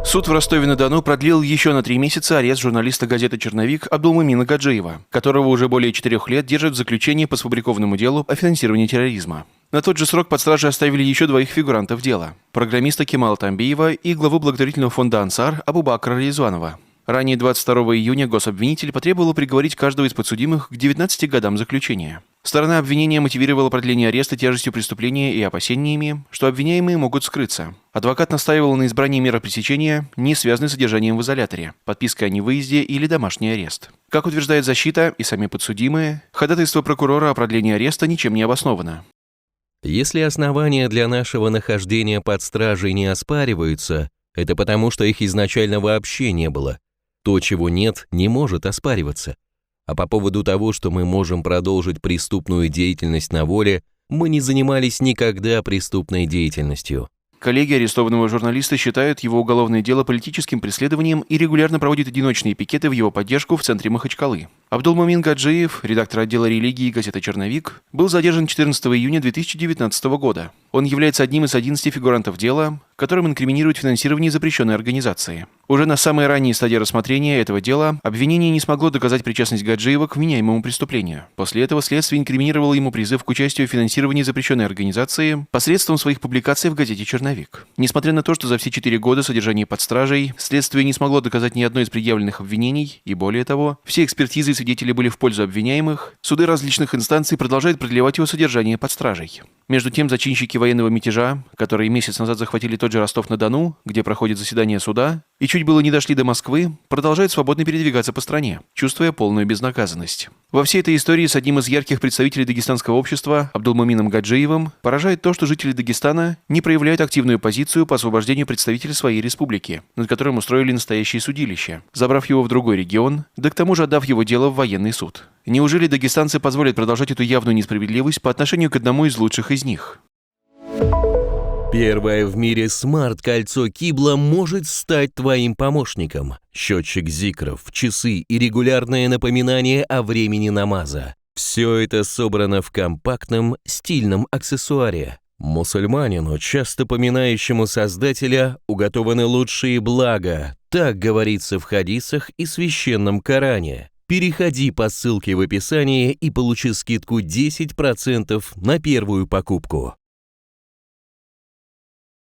Суд в Ростове-на-Дону продлил еще на 3 месяца арест журналиста газеты «Черновик» Абдулмумина Гаджиева, которого уже более 4 лет держат в заключении по сфабрикованному делу о финансировании терроризма. На тот же срок под стражей оставили еще 2 фигурантов дела – программиста Кемала Тамбиева и главу благотворительного фонда «Ансар» Абубакра Ризванова. Ранее 22 июня гособвинитель потребовал приговорить каждого из подсудимых к 19 годам заключения. Сторона обвинения мотивировала продление ареста тяжестью преступления и опасениями, что обвиняемые могут скрыться. Адвокат настаивал на избрании меры пресечения, не связанной с содержанием в изоляторе, подпиской о невыезде или домашний арест. Как утверждает защита и сами подсудимые, ходатайство прокурора о продлении ареста ничем не обосновано. Если основания для нашего нахождения под стражей не оспариваются, это потому, что их изначально вообще не было. То, чего нет, не может оспариваться. А по поводу того, что мы можем продолжить преступную деятельность на воле, мы не занимались никогда преступной деятельностью. Коллеги арестованного журналиста считают его уголовное дело политическим преследованием и регулярно проводят одиночные пикеты в его поддержку в центре Махачкалы. Абдулмумин Гаджиев, редактор отдела религии газеты «Черновик», был задержан 14 июня 2019 года. Он является одним из 11 фигурантов дела, которым инкриминируют финансирование запрещенной организации. Уже на самой ранней стадии рассмотрения этого дела обвинение не смогло доказать причастность Гаджиева к вменяемому преступлению. После этого следствие инкриминировало ему призыв к участию в финансировании запрещенной организации посредством своих публикаций в газете «Черновик». Несмотря на то, что за все 4 года содержания под стражей следствие не смогло доказать ни одно из предъявленных обвинений, и более того, все экспертизы и свидетели были в пользу обвиняемых, суды различных инстанций продолжают продлевать его содержание под стражей. Между тем, зачинщики военного мятежа, которые месяц назад захватили тот же Ростов-на-Дону, где проходит заседание суда, и чуть было не дошли до Москвы, продолжают свободно передвигаться по стране, чувствуя полную безнаказанность. Во всей этой истории с одним из ярких представителей дагестанского общества, Абдулмумином Гаджиевым, поражает то, что жители Дагестана не проявляют активную позицию по освобождению представителя своей республики, над которым устроили настоящее судилище, забрав его в другой регион, да к тому же отдав его дело в военный суд. Неужели дагестанцы позволят продолжать эту явную несправедливость по отношению к одному из лучших из них? Первое в мире смарт-кольцо Кибла может стать твоим помощником. Счетчик зикров, часы и регулярное напоминание о времени намаза. Все это собрано в компактном, стильном аксессуаре. Мусульманину, часто поминающему Создателя, уготованы лучшие блага. Так говорится в хадисах и священном Коране. Переходи по ссылке в описании и получи скидку 10% на первую покупку.